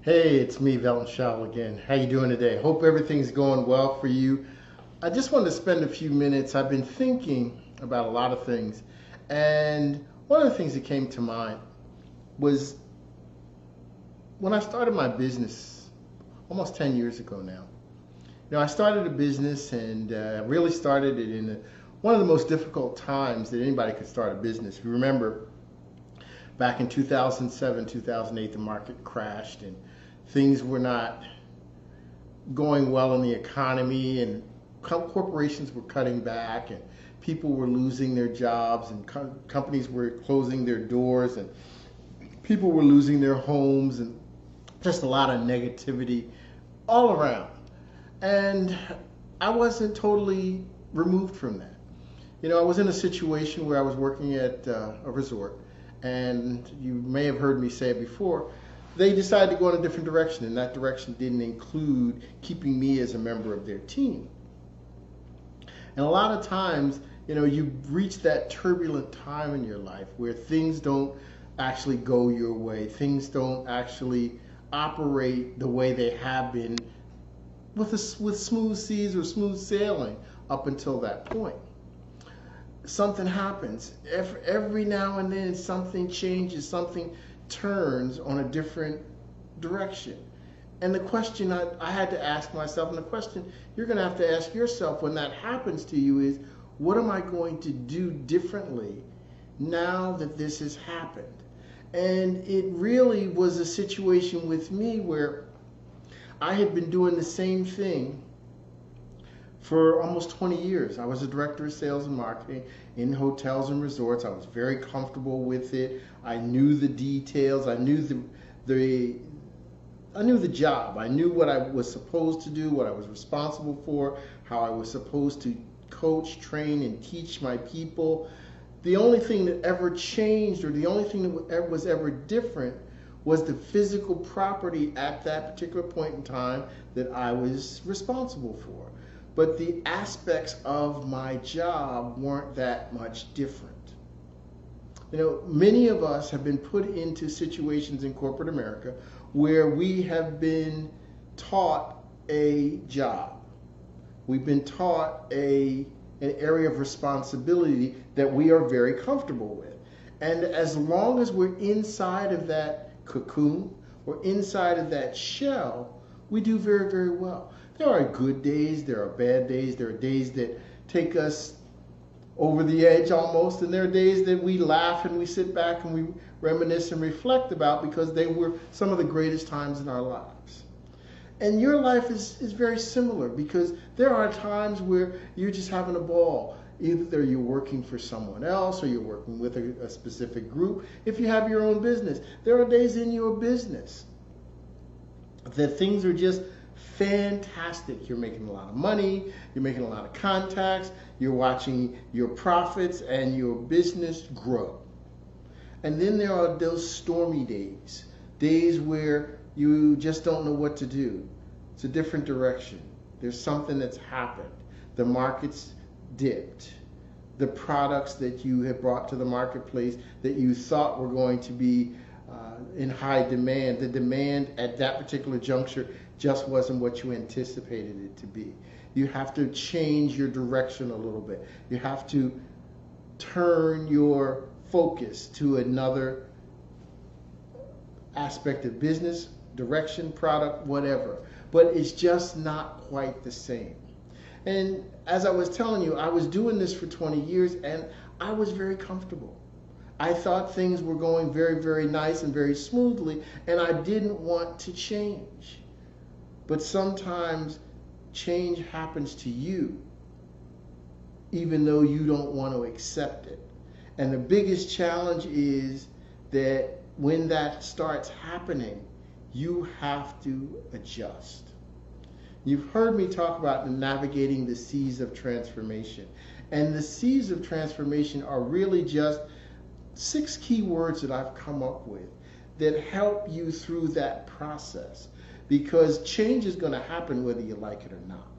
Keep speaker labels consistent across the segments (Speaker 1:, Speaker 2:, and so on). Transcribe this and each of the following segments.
Speaker 1: Hey, it's me, Velton W Showell again. How you doing today? Hope everything's going well for you. I just wanted to spend a few minutes. I've been thinking about a lot of things, and one of the things that came to mind was when I started my business almost 10 years ago now. I started a business and really started it in one of the most difficult times that anybody could start a business. If you remember, back in 2007, 2008, the market crashed and things were not going well in the economy, and corporations were cutting back, and people were losing their jobs, and companies were closing their doors, and people were losing their homes, and just a lot of negativity all around. And I wasn't totally removed from that. I was in a situation where I was working at a resort, and you may have heard me say it before, they decided to go in a different direction, and that direction didn't include keeping me as a member of their team. And a lot of times, you reach that turbulent time in your life where things don't actually go your way. Things don't actually operate the way they have been with smooth seas or smooth sailing up until that point. Something happens. Every now and then something changes, something turns on a different direction. And the question I had to ask myself, and the question you're going to have to ask yourself when that happens to you is, what am I going to do differently now that this has happened? And it really was a situation with me where I had been doing the same thing for almost 20 years. I was a director of sales and marketing in hotels and resorts. I was very comfortable with it. I knew the details. I knew the job. I knew what I was supposed to do, what I was responsible for, how I was supposed to coach, train, and teach my people. The only thing that ever changed, or the only thing that was ever different, was the physical property at that particular point in time that I was responsible for. But the aspects of my job weren't that much different. Many of us have been put into situations in corporate America where we have been taught a job. We've been taught an area of responsibility that we are very comfortable with. And as long as we're inside of that cocoon or inside of that shell, we do very, very well. There are good days, there are bad days, there are days that take us over the edge almost, and there are days that we laugh and we sit back and we reminisce and reflect about because they were some of the greatest times in our lives. And your life is very similar, because there are times where you're just having a ball. Either you're working for someone else or you're working with a specific group. If you have your own business, there are days in your business that things are just fantastic. You're making a lot of money, you're making a lot of contacts, you're watching your profits and your business grow. And then there are those stormy days, days where you just don't know what to do. It's a different direction. There's something that's happened. The market's dipped. The products that you have brought to the marketplace that you thought were going to be in high demand, the demand at that particular juncture just wasn't what you anticipated it to be. You have to change your direction a little bit. You have to turn your focus to another aspect of business, direction, product, whatever. But it's just not quite the same. And as I was telling you, I was doing this for 20 years and I was very comfortable. I thought things were going very, very nice and very smoothly, and I didn't want to change. But sometimes change happens to you even though you don't want to accept it. And the biggest challenge is that when that starts happening, you have to adjust. You've heard me talk about navigating the seas of transformation. And the seas of transformation are really just 6 key words that I've come up with that help you through that process. Because change is going to happen whether you like it or not.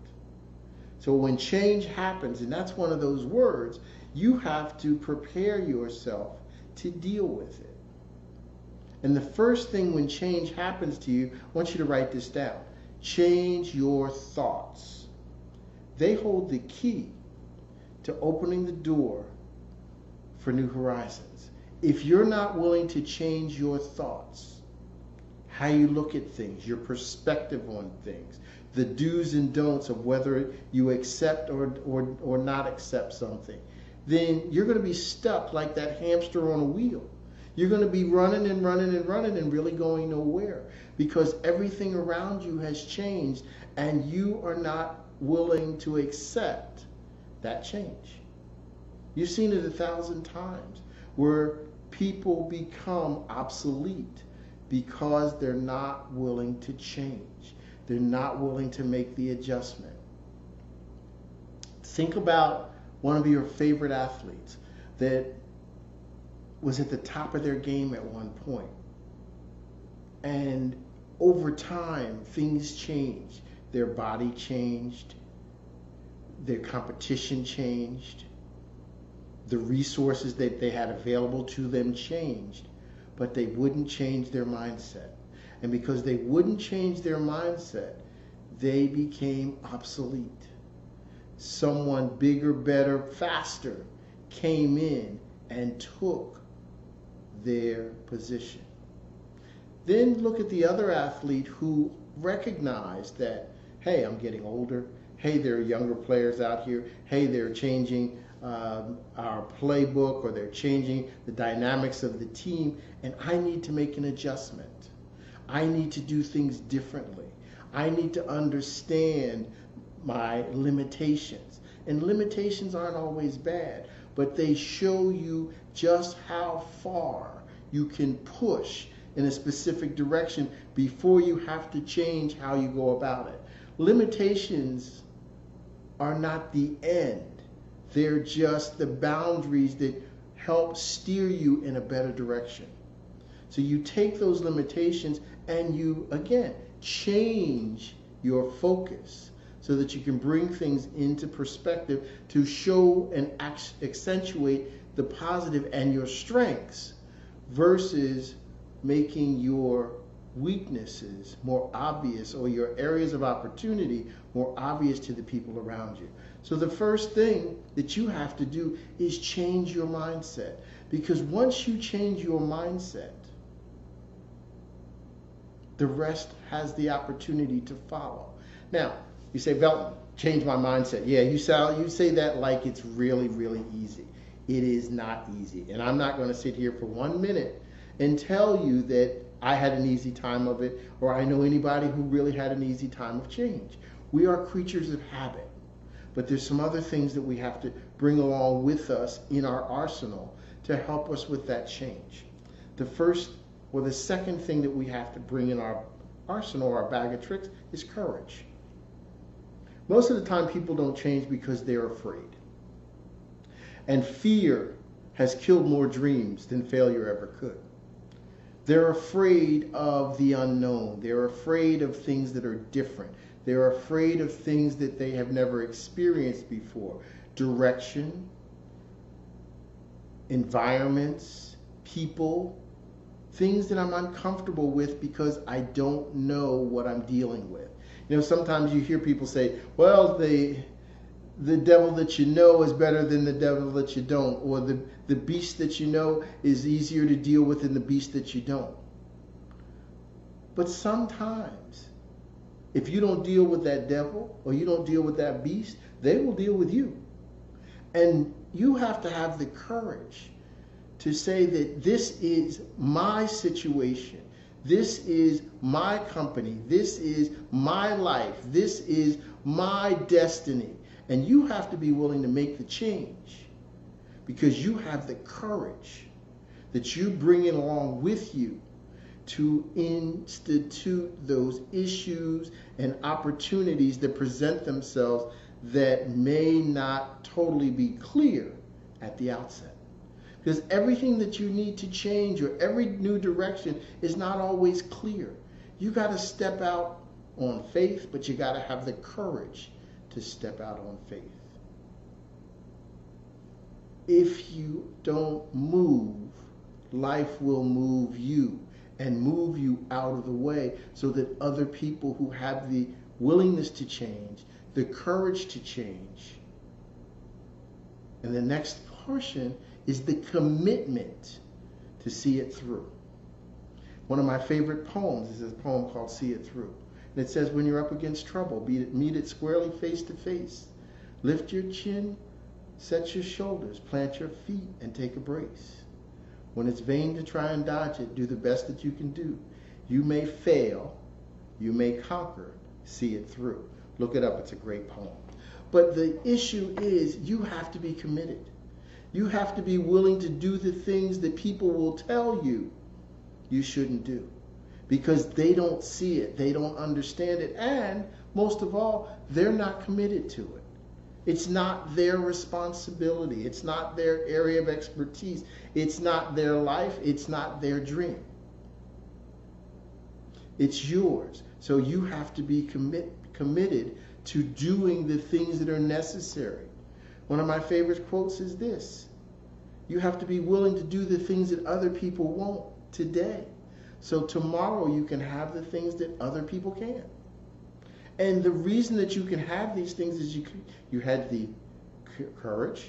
Speaker 1: So when change happens, and that's one of those words, you have to prepare yourself to deal with it. And the first thing when change happens to you, I want you to write this down. Change your thoughts. They hold the key to opening the door for new horizons. If you're not willing to change your thoughts, how you look at things, your perspective on things, the do's and don'ts of whether you accept or not accept something, then you're going to be stuck like that hamster on a wheel. You're going to be running and running and running and really going nowhere because everything around you has changed and you are not willing to accept that change. You've seen it 1,000 times where people become obsolete because they're not willing to change. They're not willing to make the adjustment. Think about one of your favorite athletes that was at the top of their game at one point. And over time, things changed. Their body changed. Their competition changed. The resources that they had available to them changed. But they wouldn't change their mindset. And because they wouldn't change their mindset, they became obsolete. Someone bigger, better, faster came in and took their position. Then look at the other athlete who recognized that, hey, I'm getting older. Hey, there are younger players out here. Hey, they're changing our playbook, or they're changing the dynamics of the team, and I need to make an adjustment. I need to do things differently. I need to understand my limitations. And limitations aren't always bad, but they show you just how far you can push in a specific direction before you have to change how you go about it. Limitations are not the end. They're just the boundaries that help steer you in a better direction. So you take those limitations and you, again, change your focus so that you can bring things into perspective to show and accentuate the positive and your strengths versus making your weaknesses more obvious or your areas of opportunity more obvious to the people around you. So the first thing that you have to do is change your mindset, because once you change your mindset, the rest has the opportunity to follow. Now, you say, Velton, change my mindset. Yeah, you say that like it's really, really easy. It is not easy. And I'm not going to sit here for 1 minute and tell you that I had an easy time of it, or I know anybody who really had an easy time of change. We are creatures of habit. But there's some other things that we have to bring along with us in our arsenal to help us with that change. The second thing that we have to bring in our arsenal, our bag of tricks, is courage. Most of the time people don't change because they're afraid. And fear has killed more dreams than failure ever could. They're afraid of the unknown. They're afraid of things that are different. They're afraid of things that they have never experienced before. Direction, environments, people, things that I'm uncomfortable with because I don't know what I'm dealing with. You know, sometimes you hear people say, well, the devil that you know is better than the devil that you don't, or the beast that you know is easier to deal with than the beast that you don't. But sometimes, if you don't deal with that devil or you don't deal with that beast, they will deal with you. And you have to have the courage to say that this is my situation. This is my company. This is my life. This is my destiny. And you have to be willing to make the change because you have the courage that you bring in along with you to institute those issues and opportunities that present themselves that may not totally be clear at the outset. Because everything that you need to change or every new direction is not always clear. You got to step out on faith, but you got to have the courage to step out on faith. If you don't move, life will move you. and move you out of the way so that other people who have the willingness to change, the courage to change. And the next portion is the commitment to see it through. One of my favorite poems is a poem called See It Through. And it says, when you're up against trouble, meet it squarely face to face. Lift your chin, set your shoulders, plant your feet, and take a brace. When it's vain to try and dodge it, do the best that you can do. You may fail, you may conquer, see it through. Look it up, it's a great poem. But the issue is you have to be committed. You have to be willing to do the things that people will tell you you shouldn't do, because they don't see it, they don't understand it, and most of all, they're not committed to it. It's not their responsibility. It's not their area of expertise. It's not their life. It's not their dream. It's yours. So you have to be committed to doing the things that are necessary. One of my favorite quotes is this: you have to be willing to do the things that other people won't today, so tomorrow you can have the things that other people can't. And the reason that you can have these things is you had the courage,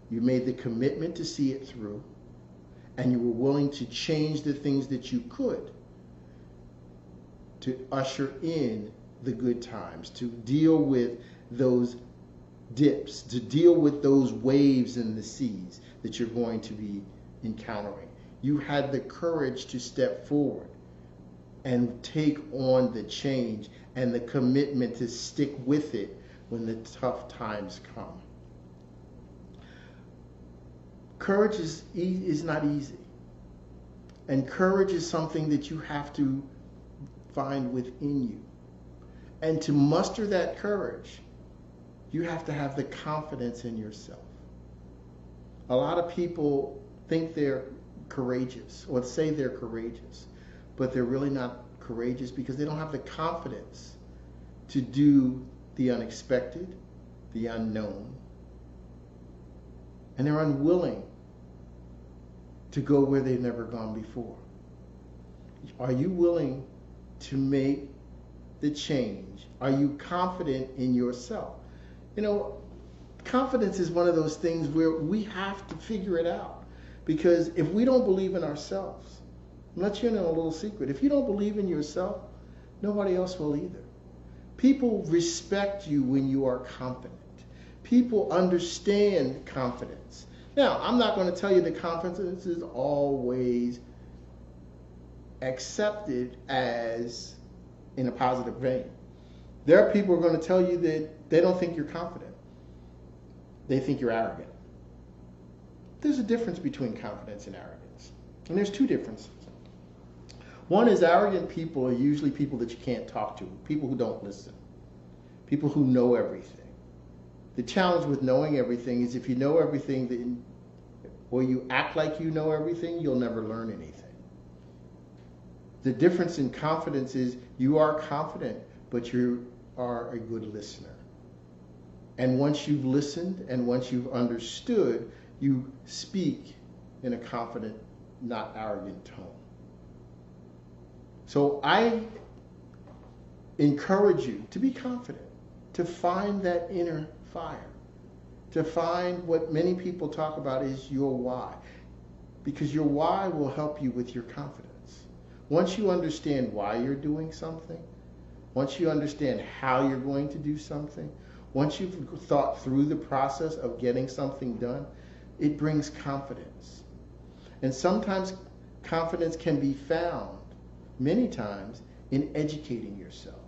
Speaker 1: you made the commitment to see it through, and you were willing to change the things that you could to usher in the good times, to deal with those dips, to deal with those waves in the seas that you're going to be encountering. You had the courage to step forward and take on the change and the commitment to stick with it when the tough times come. Courage is not easy. And courage is something that you have to find within you. And to muster that courage, you have to have the confidence in yourself. A lot of people think they're courageous, or say they're courageous, but they're really not courageous because they don't have the confidence to do the unexpected, the unknown, and they're unwilling to go where they've never gone before. Are you willing to make the change? Are you confident in yourself? You know, confidence is one of those things where we have to figure it out, because if we don't believe in ourselves, I'll let you know a little secret. If you don't believe in yourself, nobody else will either. People respect you when you are confident. People understand confidence. Now, I'm not going to tell you that confidence is always accepted as in a positive vein. There are people who are going to tell you that they don't think you're confident. They think you're arrogant. There's a difference between confidence and arrogance. And there's two differences. One is arrogant people are usually people that you can't talk to, people who don't listen, people who know everything. The challenge with knowing everything is if you know everything, or you act like you know everything, you'll never learn anything. The difference in confidence is you are confident, but you are a good listener. And once you've listened and once you've understood, you speak in a confident, not arrogant tone. So I encourage you to be confident, to find that inner fire, to find what many people talk about is your why, because your why will help you with your confidence. Once you understand why you're doing something, once you understand how you're going to do something, once you've thought through the process of getting something done, it brings confidence. And sometimes confidence can be found, many times, in educating yourself.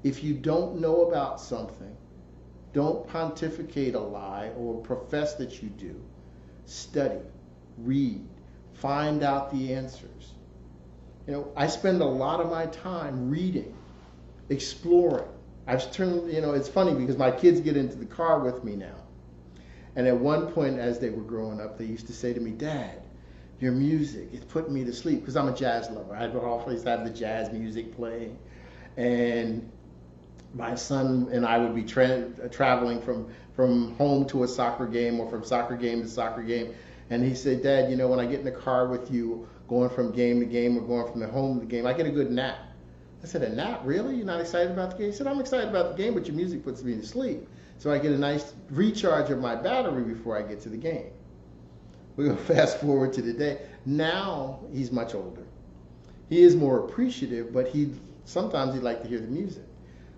Speaker 1: If you don't know about something, don't pontificate a lie or profess that you do. Study, read, find out the answers. You know, I spend a lot of my time reading, exploring. I've turned, you know, it's funny because my kids get into the car with me now. And at one point as they were growing up, they used to say to me, "Dad, your music, it's putting me to sleep," because I'm a jazz lover. I'd always have the jazz music playing. And my son and I would be traveling from home to a soccer game or from soccer game to soccer game. And he said, Dad, you know, when I get in the car with you, going from game to game or going from the home to the game, I get a good nap. I said, a nap? Really? You're not excited about the game? He said, I'm excited about the game, but your music puts me to sleep. So I get a nice recharge of my battery before I get to the game. We're going to fast forward to today. Now he's much older. He is more appreciative, but sometimes he'd like to hear the music.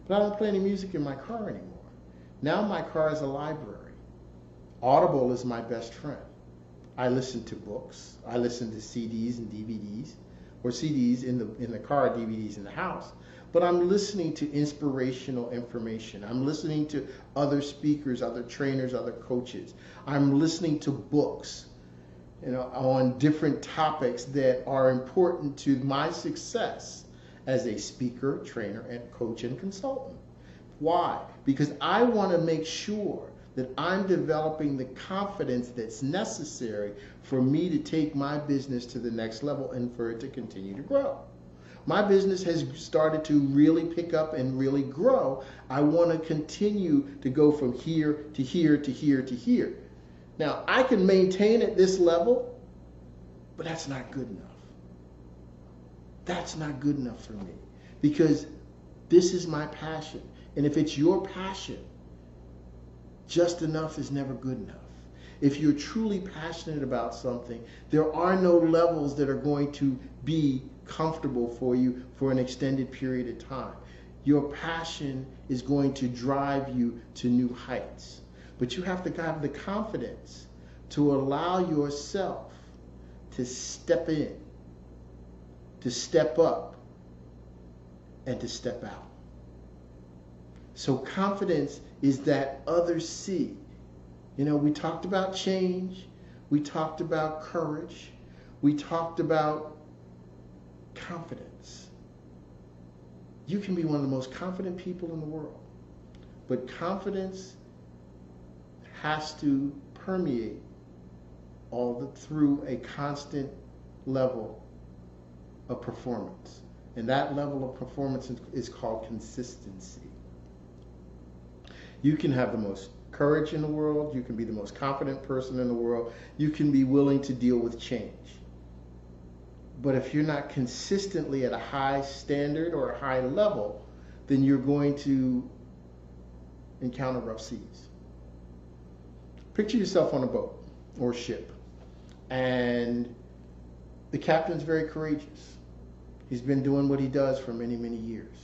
Speaker 1: But I don't play any music in my car anymore. Now my car is a library. Audible is my best friend. I listen to books. I listen to CDs and DVDs, or CDs in the car, DVDs in the house. But I'm listening to inspirational information. I'm listening to other speakers, other trainers, other coaches. I'm listening to books, you know, on different topics that are important to my success as a speaker, trainer, and coach and consultant. Why? Because I want to make sure that I'm developing the confidence that's necessary for me to take my business to the next level and for it to continue to grow. My business has started to really pick up and really grow. I want to continue to go from here to here to here to here. Now, I can maintain at this level, but that's not good enough. That's not good enough for me, because this is my passion. And if it's your passion, just enough is never good enough. If you're truly passionate about something, there are no levels that are going to be comfortable for you for an extended period of time. Your passion is going to drive you to new heights. But you have to have the confidence to allow yourself to step in, to step up, and to step out. So confidence is that other C. You know, we talked about change, we talked about courage, we talked about confidence. You can be one of the most confident people in the world, but confidence has to permeate through a constant level of performance. And that level of performance is called consistency. You can have the most courage in the world, you can be the most confident person in the world, you can be willing to deal with change. But if you're not consistently at a high standard or a high level, then you're going to encounter rough seas. Picture yourself on a boat or ship, and the captain's very courageous. He's been doing what he does for many, many years.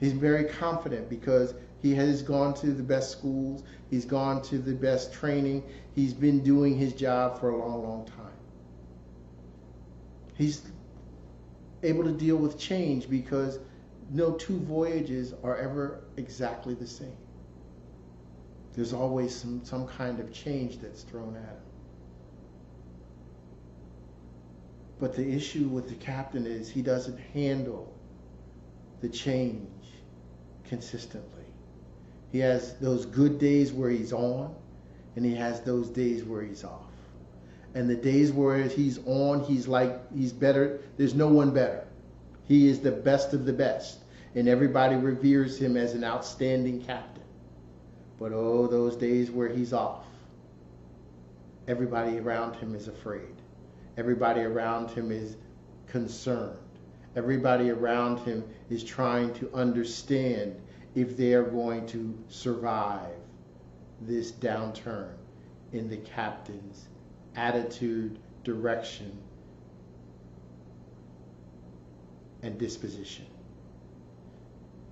Speaker 1: He's very confident because he has gone to the best schools, he's gone to the best training, he's been doing his job for a long, long time. He's able to deal with change because no two voyages are ever exactly the same. There's always some kind of change that's thrown at him. But the issue with the captain is he doesn't handle the change consistently. He has those good days where he's on, and he has those days where he's off. And the days where he's on, he's better. There's no one better. He is the best of the best, and everybody reveres him as an outstanding captain. But oh, those days where he's off, everybody around him is afraid. Everybody around him is concerned. Everybody around him is trying to understand if they are going to survive this downturn in the captain's attitude, direction, and disposition.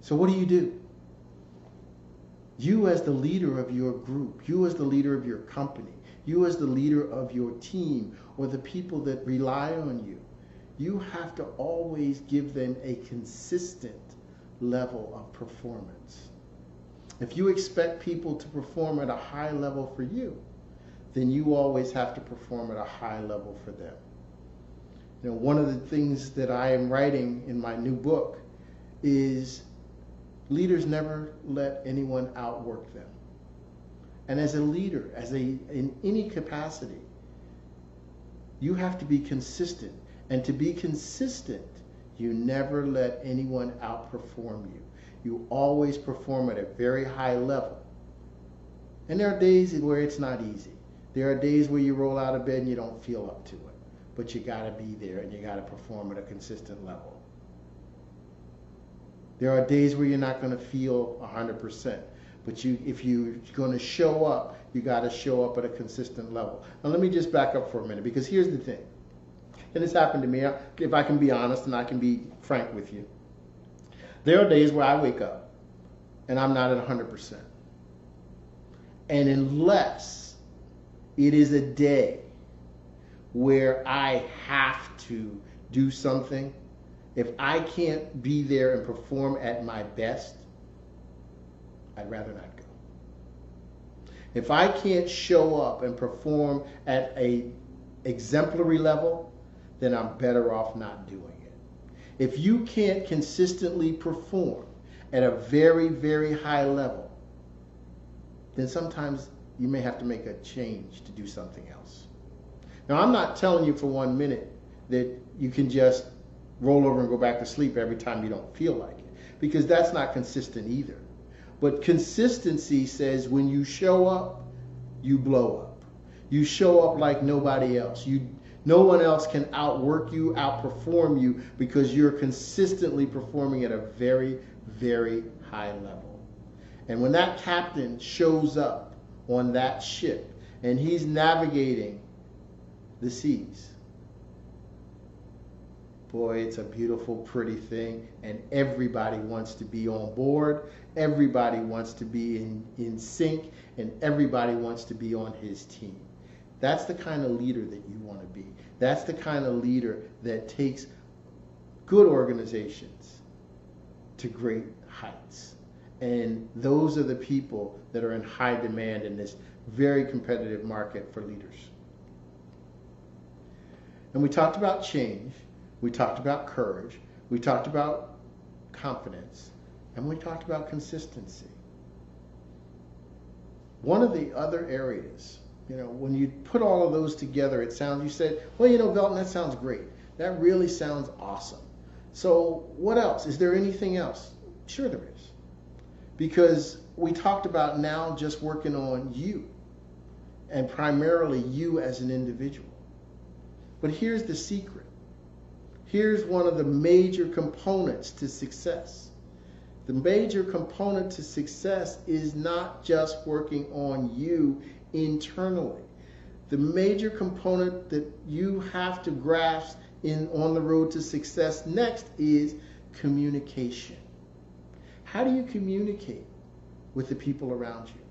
Speaker 1: So what do? You as the leader of your group, you as the leader of your company, you as the leader of your team or the people that rely on you, you have to always give them a consistent level of performance. If you expect people to perform at a high level for you, then you always have to perform at a high level for them. You know, one of the things that I am writing in my new book is leaders never let anyone outwork them. And as a leader, in any capacity, you have to be consistent. And to be consistent, you never let anyone outperform you. You always perform at a very high level. And there are days where it's not easy. There are days where you roll out of bed and you don't feel up to it. But you got to be there and you got to perform at a consistent level. There are days where you're not going to feel 100%. But if you're going to show up, you got to show up at a consistent level. Now let me just back up for a minute, because here's the thing. And it's happened to me, if I can be honest and I can be frank with you. There are days where I wake up and I'm not at 100%. And unless it is a day where I have to do something, if I can't be there and perform at my best, I'd rather not go. If I can't show up and perform at an exemplary level, then I'm better off not doing it. If you can't consistently perform at a very, very high level, then sometimes you may have to make a change to do something else. Now, I'm not telling you for 1 minute that you can just roll over and go back to sleep every time you don't feel like it, because that's not consistent either. But consistency says when you show up, you blow up. You show up like nobody else. No one else can outwork you, outperform you, because you're consistently performing at a very, very high level. And when that captain shows up on that ship and he's navigating the seas, boy, it's a beautiful, pretty thing, and everybody wants to be on board, everybody wants to be in sync, and everybody wants to be on his team. That's the kind of leader that you want to be. That's the kind of leader that takes good organizations to great heights. And those are the people that are in high demand in this very competitive market for leaders. And we talked about change. We talked about courage, we talked about confidence, and we talked about consistency. One of the other areas, when you put all of those together, you said, well, Velton, that sounds great. That really sounds awesome. So what else? Is there anything else? Sure there is. Because we talked about now just working on you, and primarily you as an individual. But here's the secret. Here's one of the major components to success. The major component to success is not just working on you internally. The major component that you have to grasp on the road to success next is communication. How do you communicate with the people around you?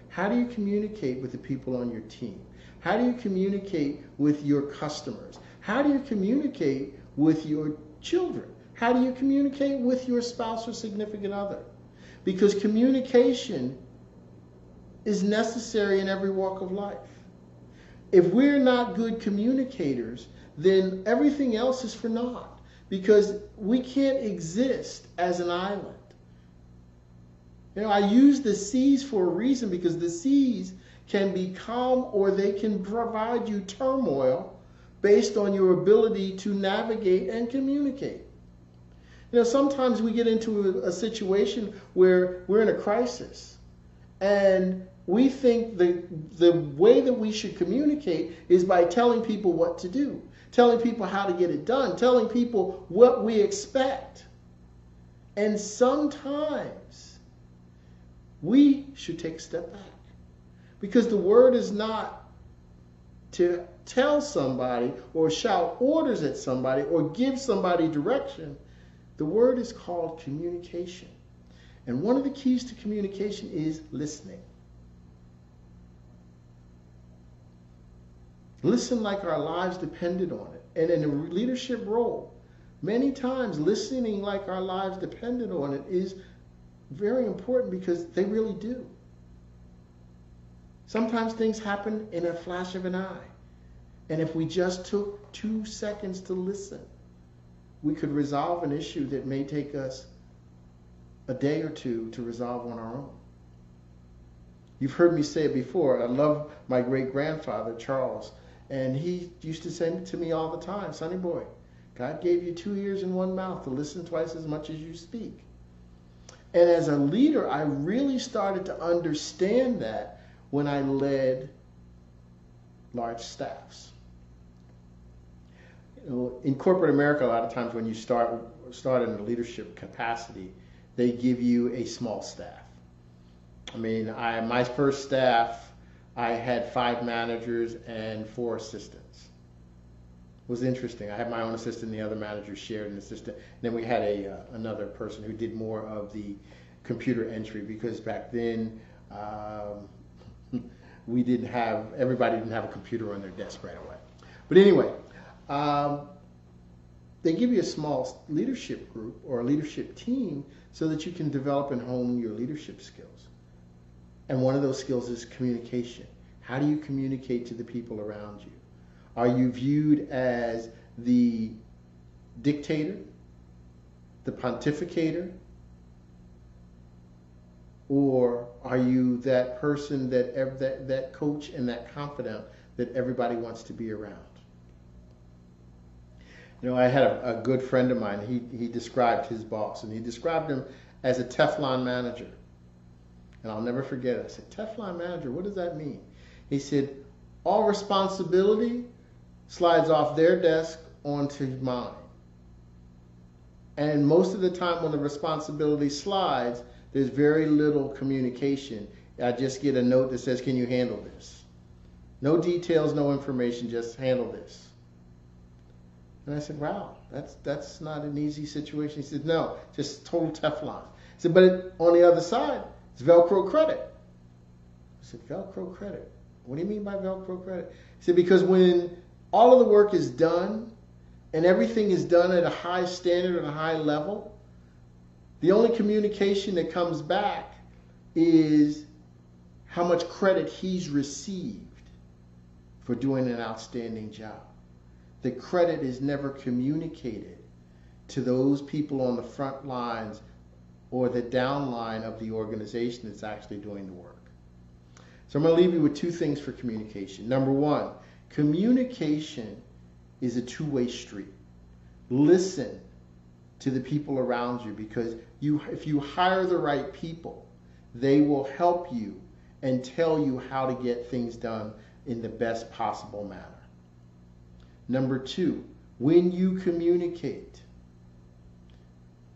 Speaker 1: How do you communicate with the people on your team? How do you communicate with your customers? How do you communicate with your children? How do you communicate with your spouse or significant other? Because communication is necessary in every walk of life. If we're not good communicators, then everything else is for naught, because we can't exist as an island. I use the seas for a reason, because the seas can be calm or they can provide you turmoil based on your ability to navigate and communicate. Sometimes we get into a situation where we're in a crisis, and we think the way that we should communicate is by telling people what to do, telling people how to get it done, telling people what we expect. And sometimes we should take a step back, because the word is not to tell somebody or shout orders at somebody or give somebody direction. The word is called communication. And one of the keys to communication is listening. Listen like our lives depended on it. And in a leadership role, many times listening like our lives depended on it is very important, because they really do. Sometimes things happen in a flash of an eye. And if we just took 2 seconds to listen, we could resolve an issue that may take us a day or two to resolve on our own. You've heard me say it before. I love my great-grandfather, Charles, and he used to say to me all the time, "Sonny boy, God gave you 2 ears and 1 mouth to listen twice as much as you speak." And as a leader, I really started to understand that when I led large staffs. In corporate America, a lot of times when you start in a leadership capacity, they give you a small staff. I mean, my first staff, I had 5 managers and 4 assistants. It was interesting. I had my own assistant, the other managers shared an assistant. And then we had another person who did more of the computer entry, because back then everybody didn't have a computer on their desk right away. But anyway, they give you a small leadership group or a leadership team so that you can develop and hone your leadership skills. And one of those skills is communication. How do you communicate to the people around you? Are you viewed as the dictator, the pontificator, or are you that person, that coach and that confidant that everybody wants to be around? You know, I had a good friend of mine, he described his boss, and he described him as a Teflon manager. And I'll never forget it. I said, Teflon manager, what does that mean? He said, all responsibility slides off their desk onto mine. And most of the time when the responsibility slides, there's very little communication. I just get a note that says, can you handle this? No details, no information, just handle this. And I said, wow, that's not an easy situation. He said, no, just total Teflon. He said, but on the other side, it's Velcro credit. I said, Velcro credit? What do you mean by Velcro credit? He said, because when all of the work is done and everything is done at a high standard and a high level, the only communication that comes back is how much credit he's received for doing an outstanding job. The credit is never communicated to those people on the front lines or the downline of the organization that's actually doing the work. So I'm going to leave you with 2 things for communication. Number 1, communication is a two-way street. Listen to the people around you, because if you hire the right people, they will help you and tell you how to get things done in the best possible manner. Number 2, when you communicate,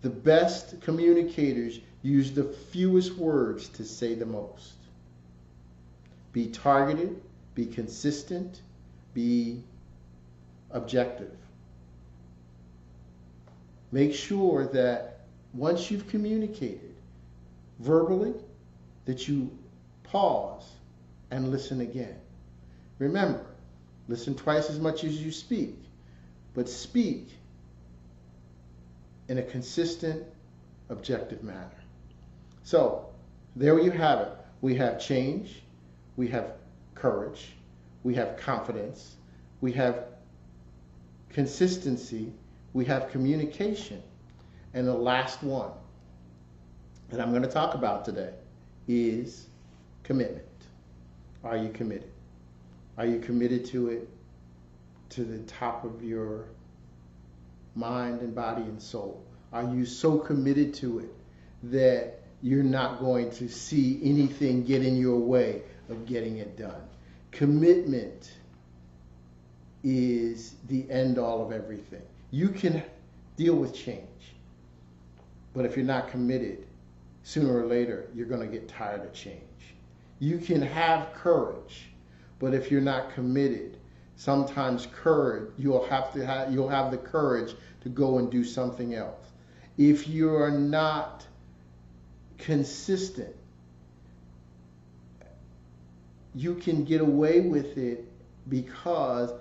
Speaker 1: the best communicators use the fewest words to say the most. Be targeted, be consistent, be objective. Make sure that once you've communicated verbally, that you pause and listen again. Remember, listen twice as much as you speak, but speak in a consistent, objective manner. So, there you have it. We have change, we have courage, we have confidence, we have consistency, we have communication. And the last one that I'm going to talk about today is commitment. Are you committed? Are you committed to it to the top of your mind and body and soul? Are you so committed to it that you're not going to see anything get in your way of getting it done? Commitment is the end all of everything. You can deal with change, but if you're not committed, sooner or later, you're going to get tired of change. You can have courage, but if you're not committed, sometimes courage, you'll have the courage to go and do something else. If you're not consistent, you can get away with it, because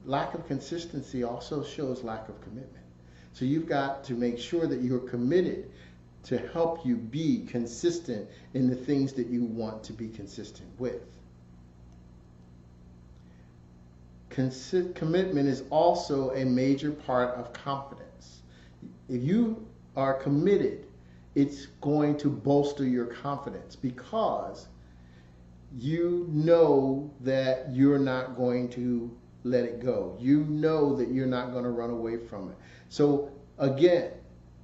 Speaker 1: lack of consistency also shows lack of commitment. So you've got to make sure that you're committed to help you be consistent in the things that you want to be consistent with. Commitment is also a major part of confidence. If you are committed, it's going to bolster your confidence, because you know that you're not going to let it go. You know that you're not going to run away from it. So again,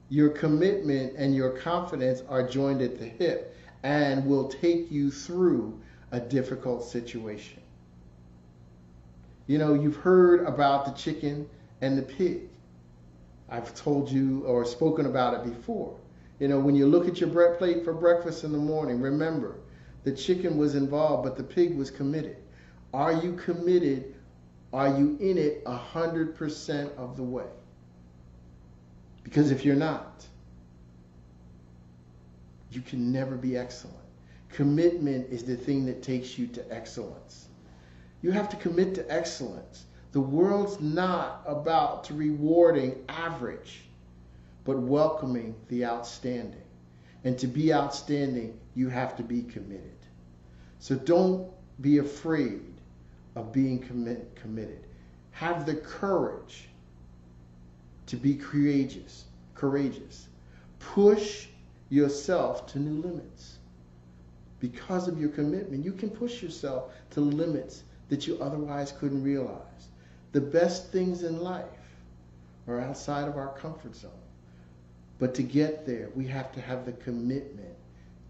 Speaker 1: your commitment and your confidence are joined at the hip and will take you through a difficult situation. You know, you've heard about the chicken and the pig. I've told you or spoken about it before. You know, when you look at your bread plate for breakfast in the morning, remember, the chicken was involved, but the pig was committed. Are you committed? Are you in it 100% of the way? Because if you're not, you can never be excellent. Commitment is the thing that takes you to excellence. You have to commit to excellence. The world's not about rewarding average, but welcoming the outstanding. And to be outstanding, you have to be committed. So don't be afraid of being committed. Have the courage to be courageous. Push yourself to new limits. Because of your commitment, you can push yourself to limits that you otherwise couldn't realize. The best things in life are outside of our comfort zone. But to get there, we have to have the commitment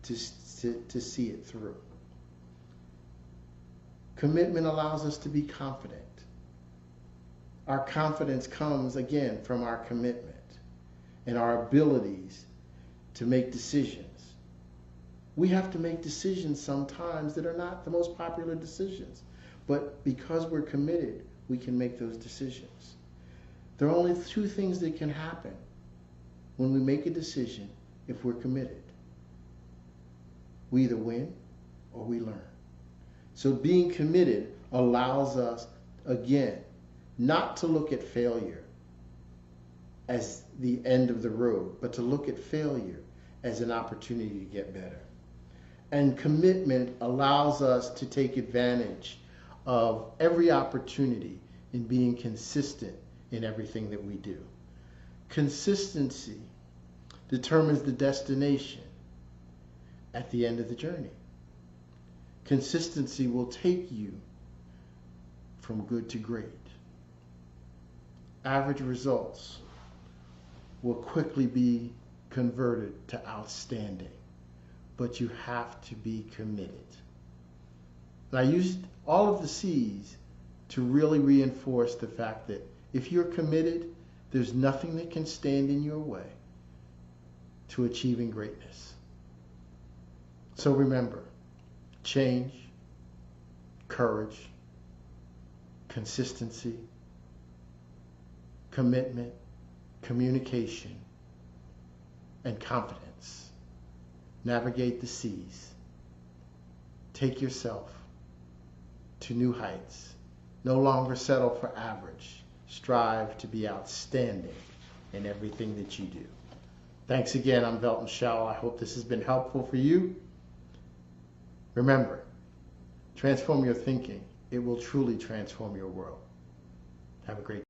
Speaker 1: to see it through. Commitment allows us to be confident. Our confidence comes, again, from our commitment and our abilities to make decisions. We have to make decisions sometimes that are not the most popular decisions. But because we're committed, we can make those decisions. There are only two things that can happen when we make a decision if we're committed. We either win or we learn. So being committed allows us, again, not to look at failure as the end of the road, but to look at failure as an opportunity to get better. And commitment allows us to take advantage of every opportunity in being consistent in everything that we do. Consistency determines the destination at the end of the journey. Consistency will take you from good to great. Average results will quickly be converted to outstanding, but you have to be committed. And I used all of the C's to really reinforce the fact that if you're committed, there's nothing that can stand in your way to achieving greatness. So remember, change, courage, consistency, commitment, communication, and confidence. Navigate the C's. Take yourself to new heights. No longer settle for average. Strive to be outstanding in everything that you do. Thanks again. I'm Velton Showell. I hope this has been helpful for you. Remember, transform your thinking. It will truly transform your world. Have a great day.